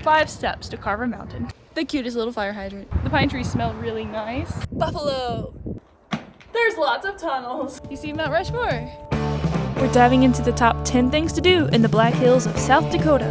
5 steps to Carver Mountain. The cutest little fire hydrant. The pine trees smell really nice. Buffalo! There's lots of tunnels. You see Mount Rushmore? We're diving into the top 10 things to do in the Black Hills of South Dakota.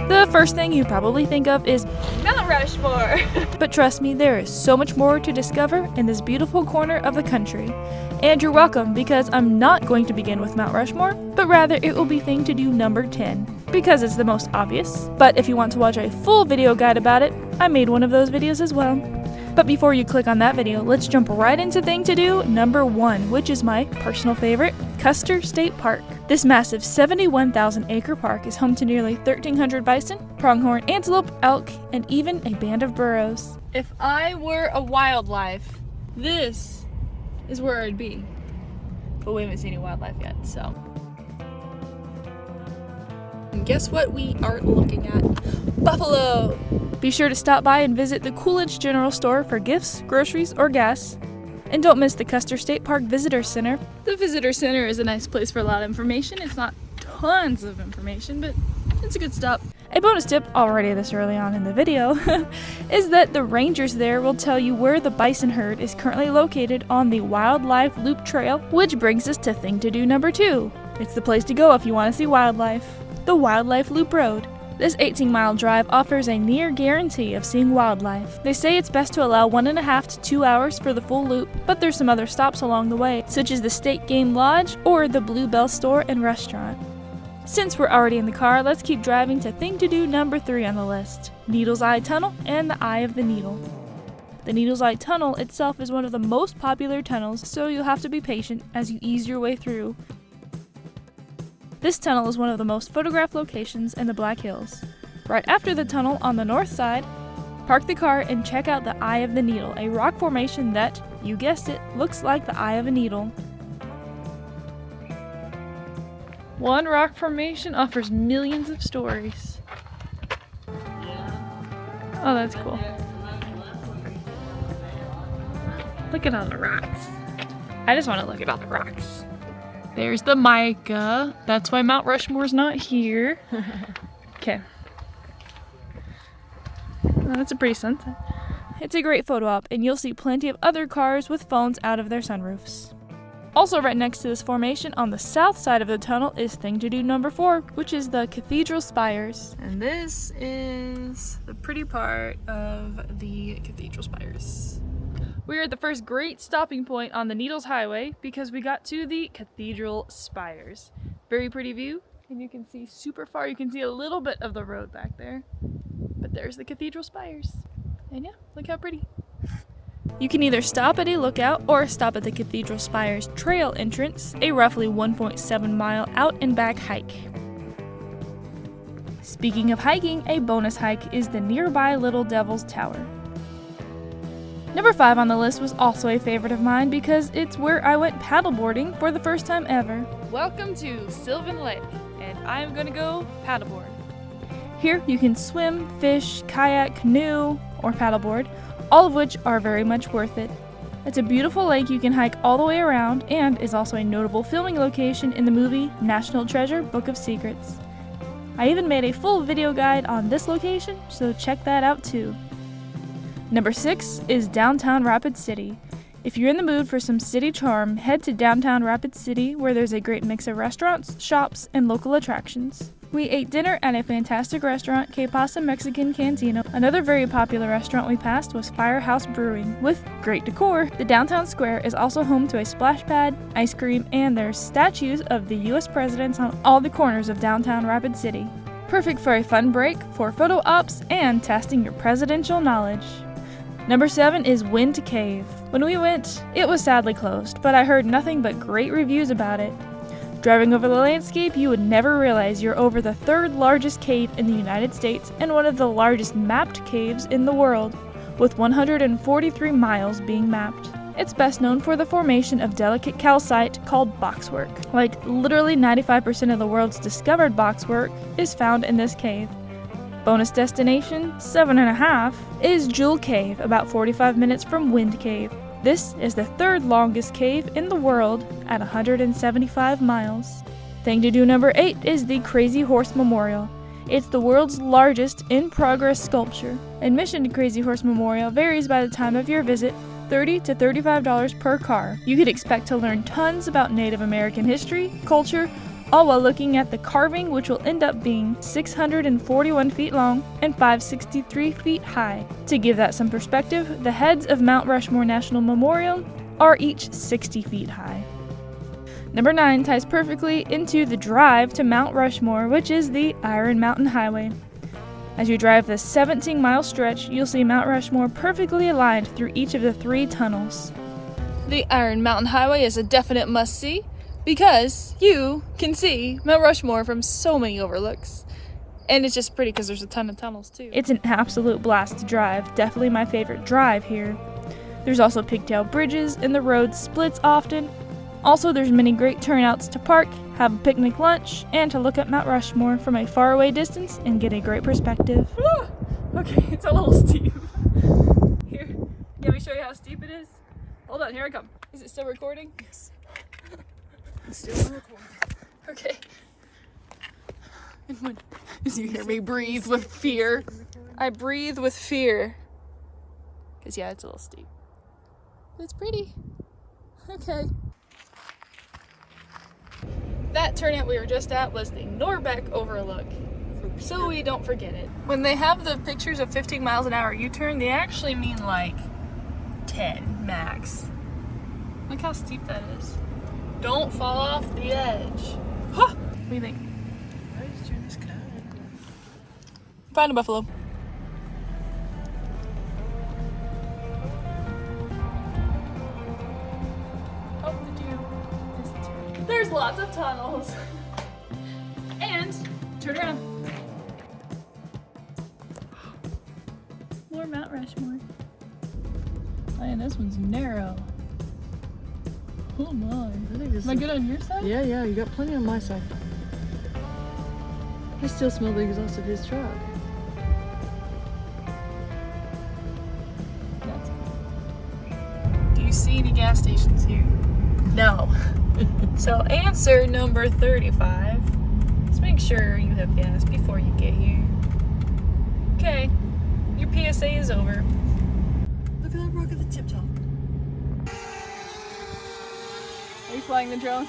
The first thing you probably think of is Mount Rushmore. But trust me, there is so much more to discover in this beautiful corner of the country. And you're welcome, because I'm not going to begin with Mount Rushmore, but rather it will be thing to do number 10, because it's the most obvious. But if you want to watch a full video guide about it, I made one of those videos as well. But before you click on that video, let's jump right into thing to do number 1, which is my personal favorite, Custer State Park. This massive 71,000 acre park is home to nearly 1,300 bison, pronghorn antelope, elk, and even a band of burros. If I were a wildlife, this is where I'd be. But we haven't seen any wildlife yet, so. And guess what we are looking at? Buffalo! Be sure to stop by and visit the Coolidge General Store for gifts, groceries, or gas. And don't miss the Custer State Park Visitor Center. The Visitor Center is a nice place for a lot of information. It's not tons of information, but it's a good stop. A bonus tip already this early on in the video is that the rangers there will tell you where the bison herd is currently located on the Wildlife Loop Trail, which brings us to thing to do number 2. It's the place to go if you want to see wildlife. The Wildlife Loop Road. This 18-mile drive offers a near guarantee of seeing wildlife. They say it's best to allow 1.5 to 2 hours for the full loop, but there's some other stops along the way, such as the State Game Lodge or the Bluebell Store and Restaurant. Since we're already in the car, let's keep driving to thing to do number 3 on the list, Needle's Eye Tunnel and the Eye of the Needle. The Needle's Eye Tunnel itself is one of the most popular tunnels, so you'll have to be patient as you ease your way through. This tunnel is one of the most photographed locations in the Black Hills. Right after the tunnel on the north side, park the car and check out the Eye of the Needle, a rock formation that, you guessed it, looks like the eye of a needle. One rock formation offers millions of stories. Oh, that's cool. Look at all the rocks. I just want to look at all the rocks. There's the mica. That's why Mount Rushmore's not here. Okay. Well, that's a pretty sunset. It's a great photo op, and you'll see plenty of other cars with phones out of their sunroofs. Also right next to this formation on the south side of the tunnel is thing to do number 4, which is the Cathedral Spires. And this is the pretty part of the Cathedral Spires. We're at the first great stopping point on the Needles Highway because we got to the Cathedral Spires. Very pretty view, and you can see super far. You can see a little bit of the road back there. But there's the Cathedral Spires. And yeah, look how pretty. You can either stop at a lookout or stop at the Cathedral Spires trail entrance, a roughly 1.7 mile out and back hike. Speaking of hiking, a bonus hike is the nearby Little Devil's Tower. Number 5 on the list was also a favorite of mine because it's where I went paddleboarding for the first time ever. Welcome to Sylvan Lake, and I'm gonna go paddleboard. Here you can swim, fish, kayak, canoe, or paddleboard, all of which are very much worth it. It's a beautiful lake you can hike all the way around and is also a notable filming location in the movie National Treasure: Book of Secrets. I even made a full video guide on this location, so check that out too. Number 6 is downtown Rapid City. If you're in the mood for some city charm, head to downtown Rapid City where there's a great mix of restaurants, shops, and local attractions. We ate dinner at a fantastic restaurant, Que Pasa Mexican Cantina. Another very popular restaurant we passed was Firehouse Brewing, with great decor. The downtown square is also home to a splash pad, ice cream, and there's statues of the US presidents on all the corners of downtown Rapid City. Perfect for a fun break, for photo ops, and testing your presidential knowledge. Number 7 is Wind Cave. When we went, it was sadly closed, but I heard nothing but great reviews about it. Driving over the landscape, you would never realize you're over the 3rd largest cave in the United States and one of the largest mapped caves in the world, with 143 miles being mapped. It's best known for the formation of delicate calcite called boxwork. Like literally 95% of the world's discovered boxwork is found in this cave. Bonus destination, 7.5, is Jewel Cave, about 45 minutes from Wind Cave. This is the 3rd longest cave in the world at 175 miles. Thing to do number 8 is the Crazy Horse Memorial. It's the world's largest in-progress sculpture. Admission to Crazy Horse Memorial varies by the time of your visit, $30 to $35 per car. You could expect to learn tons about Native American history, culture, all while looking at the carving, which will end up being 641 feet long and 563 feet high. To give that some perspective, the heads of Mount Rushmore National Memorial are each 60 feet high. Number 9 ties perfectly into the drive to Mount Rushmore, which is the Iron Mountain Highway. As you drive this 17-mile stretch, you'll see Mount Rushmore perfectly aligned through each of the 3 tunnels. The Iron Mountain Highway is a definite must-see because you can see Mount Rushmore from so many overlooks. And it's just pretty because there's a ton of tunnels too. It's an absolute blast to drive, definitely my favorite drive here. There's also pigtail bridges and the road splits often. Also, there's many great turnouts to park, have a picnic lunch, and to look at Mount Rushmore from a faraway distance and get a great perspective. Okay, it's a little steep. Here, let me show you how steep it is. Hold on, here I come. Is it still recording? Yes. It's still recording. Okay. And when you hear me breathe with fear, I breathe with fear. Because, yeah, it's a little steep. But it's pretty. Okay. That turnout we were just at was the Norbeck Overlook, so we don't forget it. When they have the pictures of 15 miles an hour U-turn, they actually mean like 10 max. Look how steep that is. Don't fall off the edge. Huh! What do you think? Find a buffalo. There's lots of tunnels. And turn around. More Mount Rushmore. Oh, and this one's narrow. Oh my. Am I good on your side? Yeah, you got plenty on my side. I still smell the exhaust of his truck. Do you see any gas stations here? No. So answer number 35. Just make sure you have gas before you get here. Okay, your PSA is over. Look at that rock at the tip top. Are you flying the drone?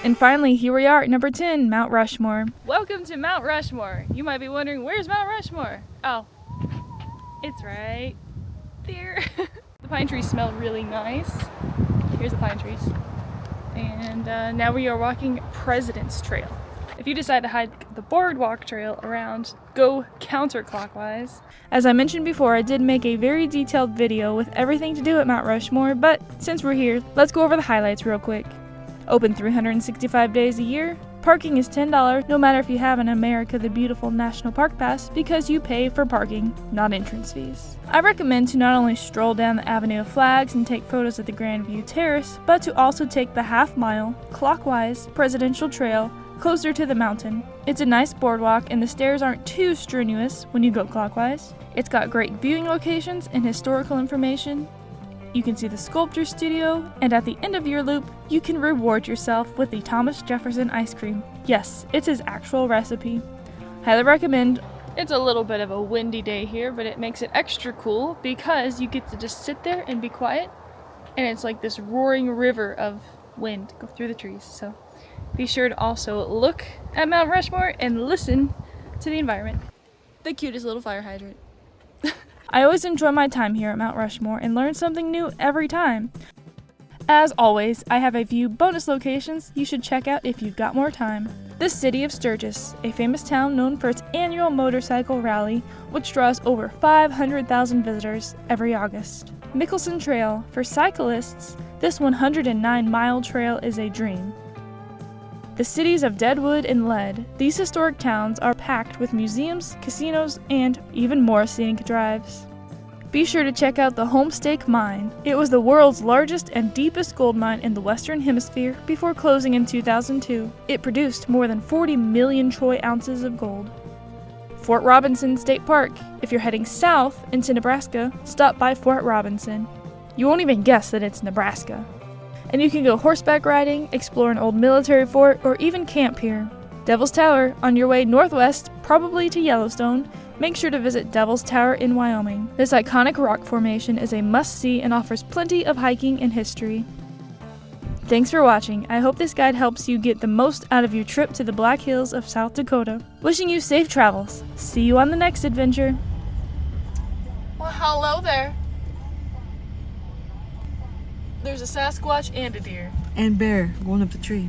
And finally, here we are at number 10, Mount Rushmore. Welcome to Mount Rushmore. You might be wondering, where's Mount Rushmore? Oh, it's right there. The pine trees smell really nice. Here's the pine trees. And now we are walking President's Trail. If you decide to hike the boardwalk trail around, go counterclockwise. As I mentioned before, I did make a very detailed video with everything to do at Mount Rushmore, but since we're here, let's go over the highlights real quick. Open 365 days a year. Parking is $10, no matter if you have an America the Beautiful National Park Pass, because you pay for parking, not entrance fees. I recommend to not only stroll down the Avenue of Flags and take photos at the Grand View Terrace, but to also take the half-mile, clockwise, Presidential Trail closer to the mountain. It's a nice boardwalk and the stairs aren't too strenuous when you go clockwise. It's got great viewing locations and historical information. You can see the sculpture studio, and at the end of your loop, you can reward yourself with the Thomas Jefferson ice cream. Yes, it's his actual recipe. Highly recommend. It's a little bit of a windy day here, but it makes it extra cool because you get to just sit there and be quiet, and it's like this roaring river of wind go through the trees. So be sure to also look at Mount Rushmore and listen to the environment. The cutest little fire hydrant. I always enjoy my time here at Mount Rushmore and learn something new every time. As always, I have a few bonus locations you should check out if you've got more time. The city of Sturgis, a famous town known for its annual motorcycle rally, which draws over 500,000 visitors every August. Mickelson Trail, for cyclists, this 109-mile trail is a dream. The cities of Deadwood and Lead, these historic towns are packed with museums, casinos, and even more scenic drives. Be sure to check out the Homestake Mine. It was the world's largest and deepest gold mine in the Western Hemisphere before closing in 2002. It produced more than 40 million troy ounces of gold. Fort Robinson State Park. If you're heading south into Nebraska, stop by Fort Robinson. You won't even guess that it's Nebraska. And you can go horseback riding, explore an old military fort, or even camp here. Devil's Tower, on your way northwest, probably to Yellowstone, make sure to visit Devil's Tower in Wyoming. This iconic rock formation is a must-see and offers plenty of hiking and history. Thanks for watching. I hope this guide helps you get the most out of your trip to the Black Hills of South Dakota. Wishing you safe travels. See you on the next adventure. Well, hello there. There's a Sasquatch and a deer. And bear going up the tree.